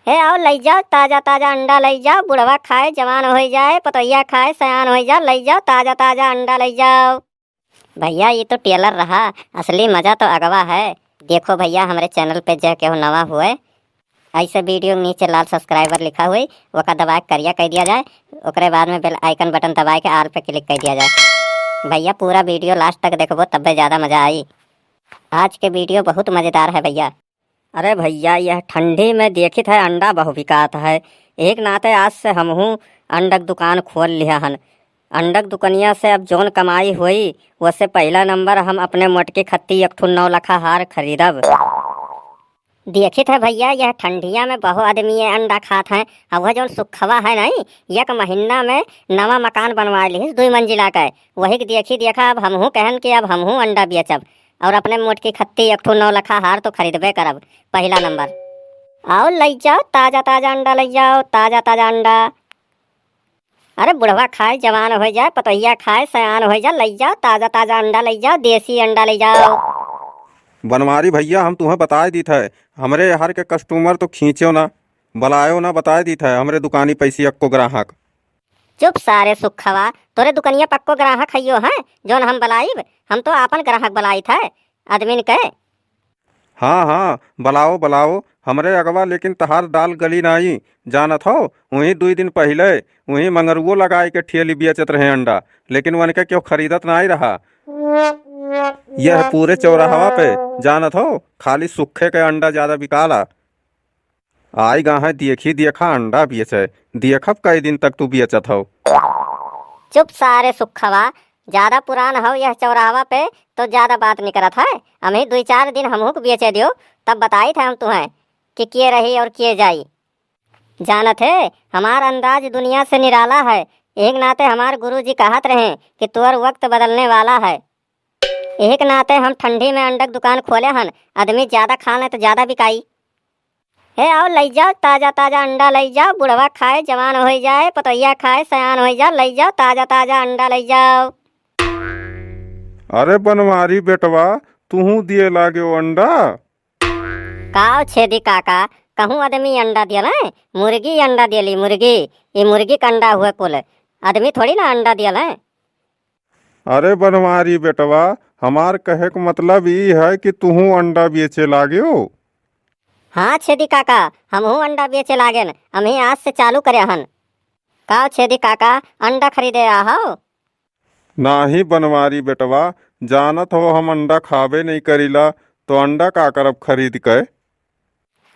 हे आओ लई जाओ ताजा ताजा अंडा लई जाओ, बुढ़वा खाए जवान हो जाए, पतोहिया खाए सयान हो जाए, लई जाओ ताजा ताजा अंडा लई जाओ। भैया ये तो टेलर रहा, असली मजा तो अगवा है। देखो भैया हमारे चैनल पे जो केहू नवा हुए ऐसे वीडियो नीचे लाल सब्सक्राइबर लिखा हुई वका दबा के करिया कह दिया जाए, ओकरे बाद में बेल आइकन बटन दबा के आल पे क्लिक कर दिया जाए। भैया पूरा वीडियो लास्ट तक देखो तब ज़्यादा मज़ा आई। आज के वीडियो बहुत मज़ेदार है भैया। अरे भैया यह ठंडी में देखित है अंडा बहु बिकात है, एक नाते आज से हमहूँ अंडक दुकान खोल लिया हन। अंडक दुकनिया से अब जोन कमाई हुई वैसे पहला नंबर हम अपने मोटकी खत्ती 1 9 लखा हार खरीदब। देखित है भैया यह ठंडिया में बहु आदमी ये अंडा खात हैं। अब वह जो सुखवा है नहीं, एक महीना में नवा मकान बनवा ली 2 मंजिला का, वही देखी देखा अब हमहूँ कहन कि अब हमहूँ अंडा बेचब और अपने मोटकी खत्ती 1 9 लखा हार तो खरीदबे करब। पहला नंबर आओ लई जाओ ताजा ताजा अंडा लई जाओ, ताजा ताजा अंडा। अरे बुढ़वा खाए जवान हो जाए, पतोहिया खाए सयान हो जाए, लई जाओ ताजा ताजा अंडा लई जाओ, देसी अंडा लई जाओ। बनवारी भैया हम तुम्हें बताए दी थे, हमरे यहाँ के कस्टमर तो खींचो ना बलायो ना, बताए दी थे हमरे दुकानी पैसी अक्को ग्राहक। चुप सारे सुखवा, तोरे दुकनिया पक्को ग्राहक हइयो हैं जोन हम बलाइब, हम तो आपन ग्राहक बलाई थे आदमीन के। हाँ हाँ बलाओ बलाओ हमरे अगवा, लेकिन तहार दाल गली नहीं जानत हो। वहीं 2 दिन पहले वहीं मंगरुओ लगाए के ठेली बेचत रहे अंडा, लेकिन उनके क्यों खरीदत नहीं रहा। यह पूरे चौराहा पे जानत हो खाली सूखे के अंडा ज्यादा बिकाला। आई गाहे देखी देखा अंडा बेचे, देखब कई दिन तक तू बेचत हो। चुप सारे सुखवा, ज्यादा पुरान हो यह चौराहा पे तो ज्यादा बात नहीं करत है। हमें 2 4 दिन हमहू को बेचे दियो तब बताई थे हम तुम्हें कि किए रही और किए जाई। जानत है हमार अंदाज दुनिया से निराला है, एक नाते हमार गुरुजी कहत रहे कि तुअर वक्त बदलने वाला है। एक नाते हम ठंडी में अंडक दुकान खोले हन, आदमी ज्यादा खाना तो ज्यादा बिकाई। हे आओ लई जाओ ताजा ताजा अंडा लई जाओ, बुढ़वा खाए जवान हो जाए, पतोहिया खाए सयान हो जाए, लई जाओ ताजा ताजा अंडा लई जाओ। अरे बनवारी बेटवा तू दिए लागे वो अंडा। काव छेदी काका, कहूँ आदमी अंडा दियल है, मुर्गी अंडा दियली मुर्गी, ये मुर्गी का अंडा हुए कुल, आदमी थोड़ी ना अंडा दियल है। अरे बनवारी बेटवा हमार कहे का मतलब ये है कि तू अंडा बेचे लागे हो। हाँ छेदी काका हमहू अंडा बेचे लागेन, हमें आज से चालू करे हन। काव छेदी काका अंडा खरीदे आओ। नाही बनवारी बेटवा जानत हो हम अंडा खाबे नहीं करीला, तो अंडा का करब खरीद के।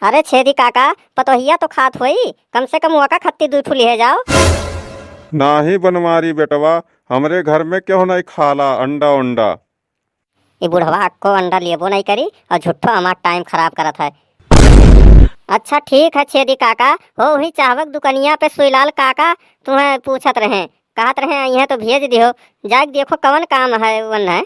अरे छेदी काका पतोहिया तो खात होई, कम से कम वका खत्ती 2 ठुली है जाओ। नाही बनवारी बेटवा हमरे घर में क्यों नहीं खाला अंडा उंडा। ये बुढ़वा अक्को अंडा लेबो नहीं करी और झुट्ठो हमार टाइम खराब करत है। अच्छा ठीक है छेदी काका, हो ही चाहवक दुकनिया पे सुईलाल काका तुम्हें पूछत रहे, कहत रहे यहाँ तो भेज दियो, जाके देखो कवन काम है वन है।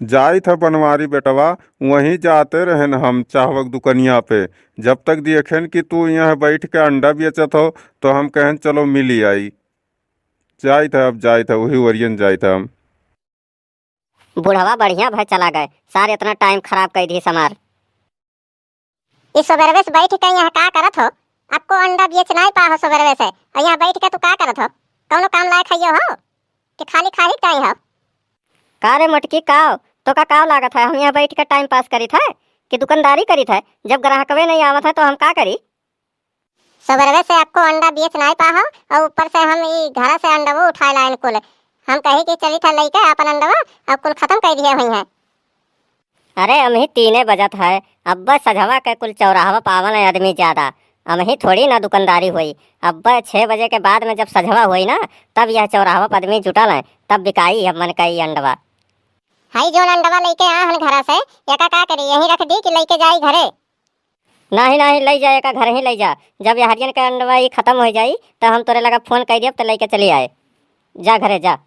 जाई था बनवारी बेटवा वहीं जाते रहन हम चाहवक दुकनिया पे, जब तक देखें कि तू यहाँ बैठ के अंडा बेचत हो तो हम कहन चलो मिली आई। जाई था अब जाई था वही ओरियन जाई था हम। बुढ़वा बढ़िया भाई चला गए, सारे इतना टाइम खराब कर दी समार। इस सवेरे से बैठ के यहाँ का करत हो, आपको अंडा बेच नहीं पाहो सवेरे से, और यहाँ बैठ के तू का करत हो, कौनो काम लायक है हो कि खाली खाली टाइम हो। का रे मोटकी काव तो का काव लागत है, हम यहाँ बैठ के टाइम पास करी था कि दुकानदारी करी था, जब ग्राहकवे नहीं आवत है तो हम का करी। सवेरे से आपको अंडा बेच नहीं पाहो और ऊपर से हम ई घर से अंडा वो उठाए लाइन कुल, हम कही कि चली था लइका अपन अंडवा अब कुल खत्म कर दिया हुई है। अरे अमही 3 बजत है, अब सझवा के कुल चौराहा पावन है आदमी ज्यादा, अमही थोड़ी ना दुकानदारी हुई। अब 6 बजे के बाद में जब सझवा हुई ना तब यह चौराहा पर आदमी जुटल है, तब बिकाई हम मन कई अंडवा। हाई जोन अंडवा लेके आ हन घर से एका का करी, यहीं रख दी कि लेके जाई घरे। नहीं नहीं ले जाए का घर ही ले जा, जब ये हरियन का अंडवा खत्म हो जाई तो हम तोरे लगा फोन कर दिया तो लेके चली आए, जा घरे जा।